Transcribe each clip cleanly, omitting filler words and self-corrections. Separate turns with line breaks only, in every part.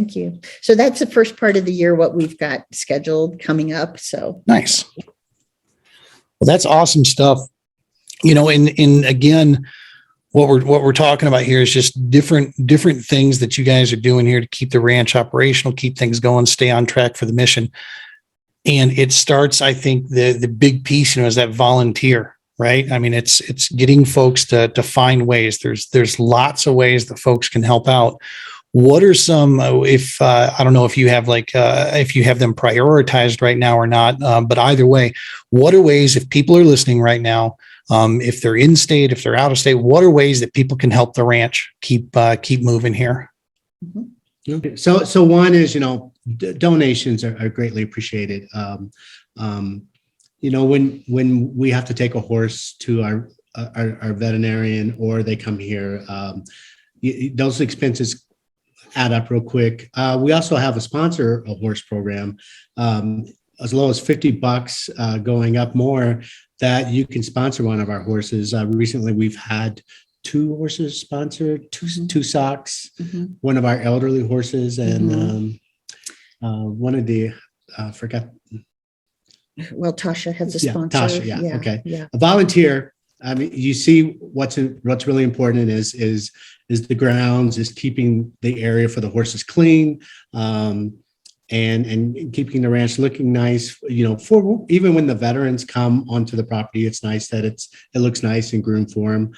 Thank you. So that's the first part of the year, what we've got scheduled coming up. So
nice. Well, that's awesome stuff. And again, what we're talking about here is just different things that you guys are doing here to keep the ranch operational, keep things going, stay on track for the mission. And it starts, I think, the big piece, is that volunteer, right? I mean, it's getting folks to find ways. There's lots of ways that folks can help out. What are some, if I don't know if you have if you have them prioritized right now or not, but either way, what are ways, if people are listening right now, if they're in state, if they're out of state, what are ways that people can help the ranch keep moving here?
Okay. So one is, donations are greatly appreciaed. When we have to take a horse to our veterinarian, or they come here, those expenses add up real quick. We also have a horse program, as low as $50, going up more, that you can sponsor one of our horses. Recently, we've had 2 horses sponsored, two socks, one of our elderly horses, and one of the forgot.
Well, Tasha has a sponsor.
Tasha, yeah. Okay. Yeah. A volunteer. I mean, you see what's really important is the grounds, is keeping the area for the horses clean, and keeping the ranch looking nice. For even when the veterans come onto the property, it's nice that it looks nice and groomed for them.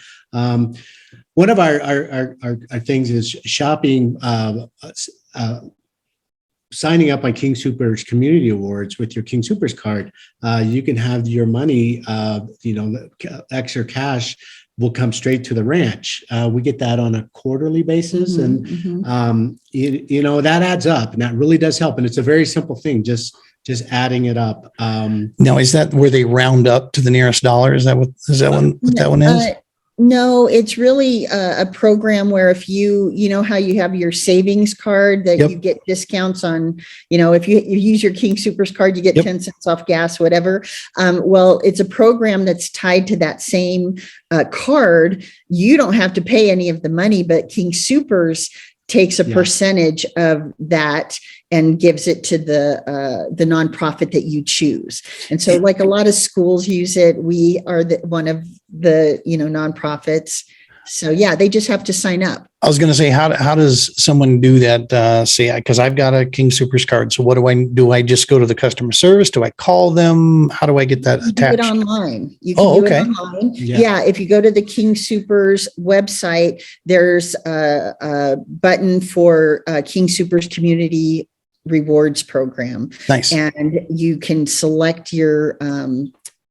One of our things is shopping. Signing up on King Soopers Community Awards with your King Soopers card. You can have your money, extra cash will come straight to the ranch. We get that on a quarterly basis, and that adds up, and that really does help. And it's a very simple thing, just adding it up.
Now, is that where they round up to the nearest dollar? Is that what that one is?
No, it's really a program where if you how you have your savings card that you get discounts on, if you use your King Soopers card, you get 10 cents off gas, whatever. Well, it's a program that's tied to that same card. You don't have to pay any of the money, but King Soopers takes a percentage of that and gives it to the nonprofit that you choose. And so, like a lot of schools use it, we are one of the nonprofits. So they just have to sign up.
I was going to say, how does someone do that? Say, because I've got a King Soopers card. So what do I just go to the customer service? Do I call them? How do I get that attached?
Do it online. You can do it online. Yeah. If you go to the King Soopers website, there's a button for King Soopers Community Rewards Program. Nice. And you can select the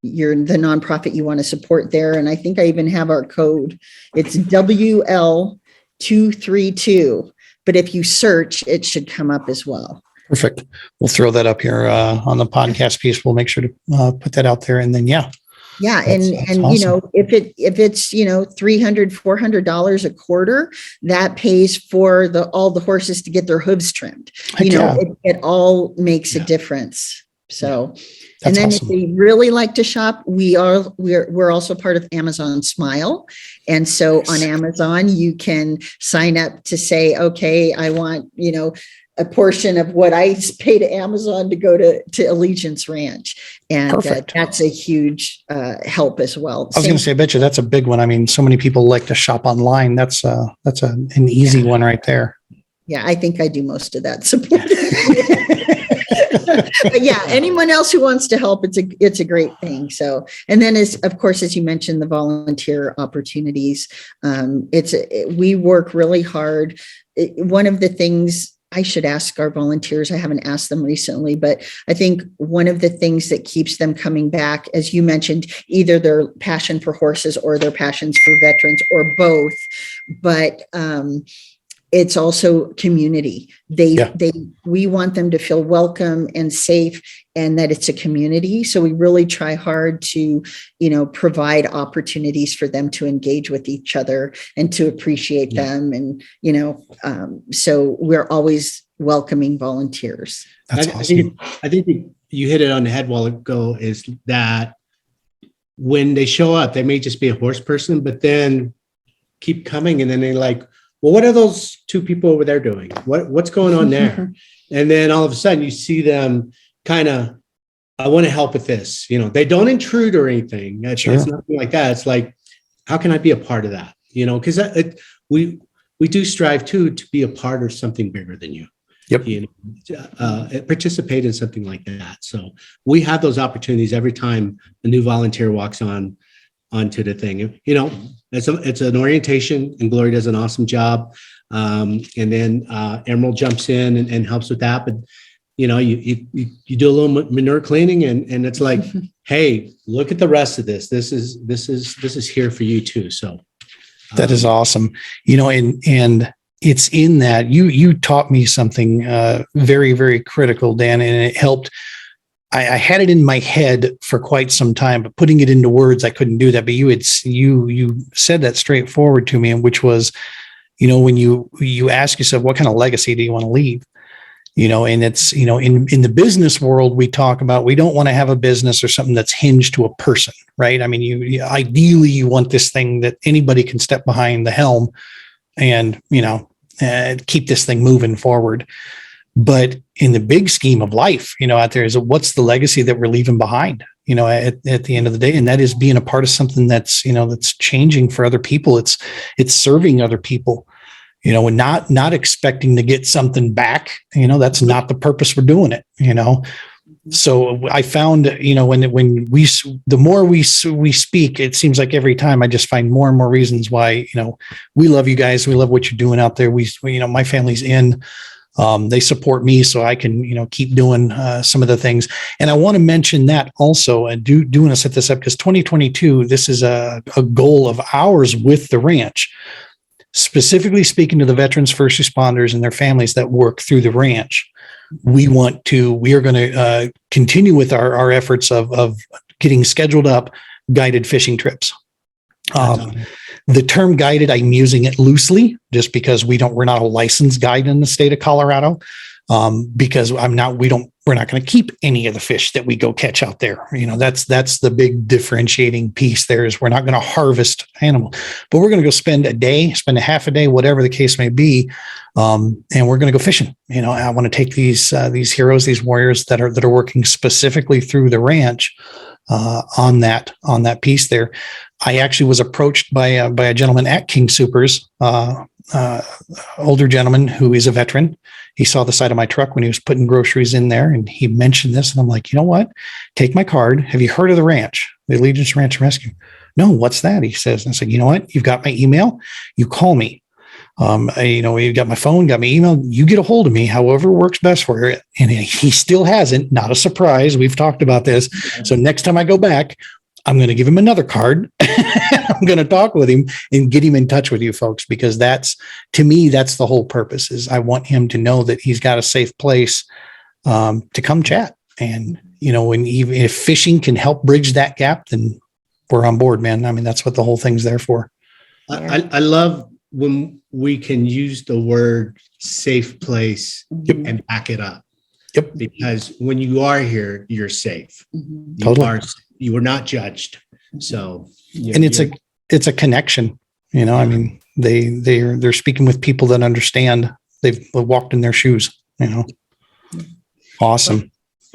nonprofit you want to support there. And I think I even have our code. It's WL232. But if you search, it should come up as well.
Perfect. We'll throw that up here on the podcast piece. We'll make sure to put that out there. And then, that's
awesome. If it's $300, $400 a quarter, that pays for all the horses to get their hooves trimmed. It all makes a difference. So. And then awesome. If they really like to shop, we're also part of Amazon Smile. And so on Amazon, you can sign up to say, okay, I want, a portion of what I pay to Amazon to go to Allegiance Ranch. And that's a huge help as well.
I was going to say, I bet you that's a big one. I mean, so many people like to shop online. That's an easy one right there.
Yeah, I think I do most of that support. But anyone else who wants to help, it's a great thing. So, and then as you mentioned, the volunteer opportunities, we work really hard. One of the things I should ask our volunteers, I haven't asked them recently, but I think one of the things that keeps them coming back, as you mentioned, either their passion for horses or their passions for veterans or both, but it's also community. We want them to feel welcome and safe, and that it's a community. So we really try hard to, provide opportunities for them to engage with each other and to appreciate them. And, so we're always welcoming volunteers.
That's awesome.
I think you hit it on the head a while ago, is that when they show up, they may just be a horse person, but then keep coming. And then they like, well, what are those two people over there doing? What's going on there? And then all of a sudden you see them kind of, I want to help with this. They don't intrude or anything. It's nothing like that. It's like, how can I be a part of that? Because we do strive to be a part of something bigger than you.
Yep.
Participate in something like that. So we have those opportunities every time a new volunteer walks onto the thing. It's an orientation, and Gloria does an awesome job. And then Emerald jumps in and helps with that. But you do a little manure cleaning, and it's like, hey, look at the rest of this. This is here for you too. So
that is awesome. And it's in that you taught me something very, very critical, Dan, and it helped. I had it in my head for quite some time, but putting it into words, I couldn't do that. But you said that straightforward to me, and which was, when you ask yourself, what kind of legacy do you want to leave? And it's, in the business world, we talk about, we don't want to have a business or something that's hinged to a person, right? I mean, ideally you want this thing that anybody can step behind the helm and, keep this thing moving forward. But in the big scheme of life, out there is what's the legacy that we're leaving behind, at the end of the day. And that is being a part of something that's, that's changing for other people. It's serving other people, and not expecting to get something back. That's not the purpose we're doing it, So I found, the more we speak, it seems like every time I just find more and more reasons why, we love you guys. We love what you're doing out there. We my family's in. They support me so I can, keep doing some of the things. And I want to mention that also, and do want to set this up because 2022, this is a goal of ours with the ranch, specifically speaking to the veterans, first responders, and their families that work through the ranch. We are going to continue with our efforts of getting scheduled up guided fishing trips. The term guided, I'm using it loosely just because we're not a licensed guide in the state of Colorado. Because we're not going to keep any of the fish that we go catch out there. That's the big differentiating piece there is we're not going to harvest animal, but we're going to go spend a half a day, whatever the case may be. And we're going to go fishing. I want to take these heroes, these warriors that are working specifically through the ranch, on that piece there. I actually was approached by a gentleman at King Supers, older gentleman who is a veteran. He saw the side of my truck when he was putting groceries in there, and he mentioned this, and I'm like, you know what? Take my card. Have you heard of the ranch, the Allegiance Ranch and Rescue? No, what's that? He says, and I said, you know what? You've got my email. You call me. You've got my phone, got my email. You get a hold of me, however works best for you. And he still hasn't. Not a surprise. We've talked about this. So next time I go back, I'm going to give him another card. I'm going to talk with him and get him in touch with you folks, because to me, that's the whole purpose is I want him to know that he's got a safe place to come chat. And, if fishing can help bridge that gap, then we're on board, man. I mean, that's what the whole thing's there for.
I love when we can use the word safe place and back it up.
Yep.
Because when you are here, you're safe.
Mhm.
Totally.
You are not judged. So,
And it's a connection, I mean, they're speaking with people that understand. They've walked in their shoes, Awesome.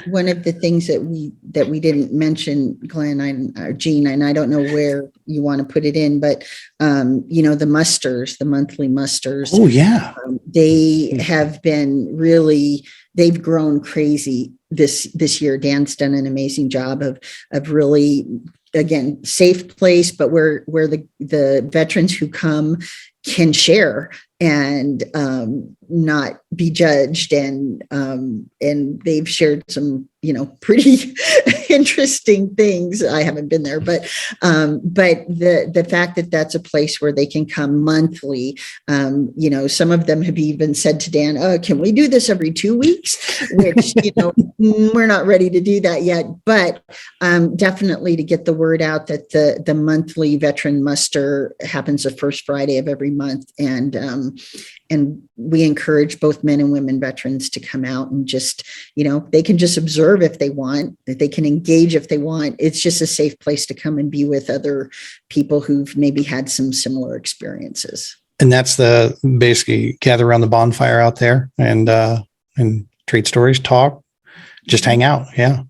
One of the things that we didn't mention, Glenn, or Gene, and I don't know where you want to put it in, but the musters, the monthly musters.
Oh yeah.
They have been they've grown crazy this year. Dan's done an amazing job of really, again, safe place, but where the veterans who come can share and not be judged, and they've shared some pretty interesting things. I haven't been there, but the fact that that's a place where they can come monthly, some of them have even said to Dan, "Oh, can we do this every 2 weeks?" Which we're not ready to do that yet, but definitely to get the word out that the monthly veteran muster happens the first Friday of every month, and we encourage both men and women veterans to come out and just, they can just observe if they want, that they can engage if they want. It's just a safe place to come and be with other people who've maybe had some similar experiences.
And that's the basically gather around the bonfire out there and trade stories, talk, just hang out. Yeah.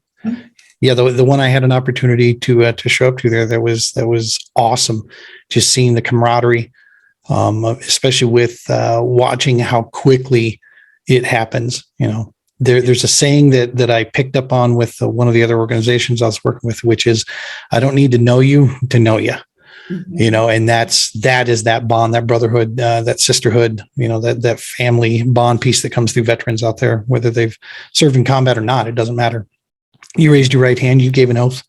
Yeah. The one I had an opportunity to show up to there, that was awesome. Just seeing the camaraderie, especially with watching how quickly it happens. There's a saying that I picked up on with one of the other organizations I was working with, which is, I don't need to know you to know you. And that is that bond, that brotherhood, that sisterhood, that family bond piece that comes through veterans out there, whether they've served in combat or not, it doesn't matter. You raised your right hand, you gave an oath,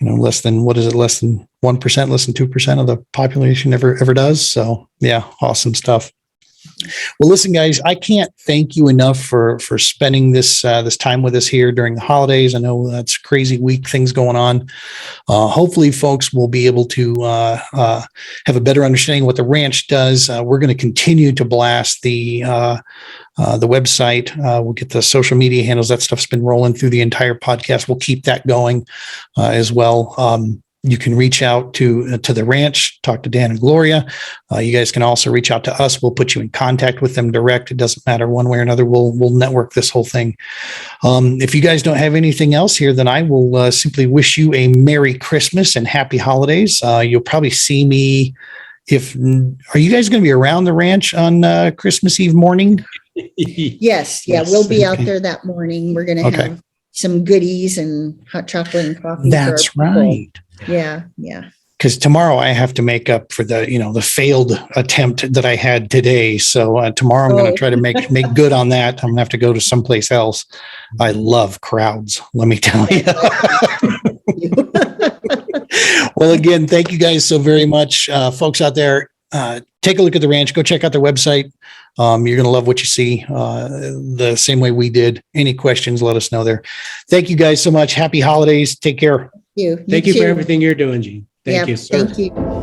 less than 1%, less than 2% of the population ever does. So yeah, awesome stuff. Well, listen, guys, I can't thank you enough for spending this time with us here during the holidays. I know that's a crazy week, things going on. Hopefully, folks will be able to have a better understanding of what the ranch does. We're going to continue to blast the website. We'll get the social media handles. That stuff's been rolling through the entire podcast. We'll keep that going as well. You can reach out to the ranch, talk to Dan and Gloria. You guys can also reach out to us. We'll put you in contact with them direct. It doesn't matter one way or another. We'll network this whole thing. If you guys don't have anything else here, then I will simply wish you a Merry Christmas and Happy Holidays. You'll probably see me. Are you guys going to be around the ranch on Christmas Eve morning?
Yes. Yeah. We'll be out there that morning. We're going to have some goodies and hot chocolate and coffee.
That's right.
Yeah.
Because tomorrow I have to make up for the failed attempt that I had today. So tomorrow I'm going to try to make good on that. I'm going to have to go to someplace else. I love crowds, let me tell you. Well, again, thank you guys so very much, folks out there. Take a look at the ranch. Go check out their website. You're going to love what you see the same way we did. Any questions, let us know there. Thank you guys so much. Happy holidays. Take care.
Thank you for everything you're doing, Gene. Thank you, sir.
Thank you.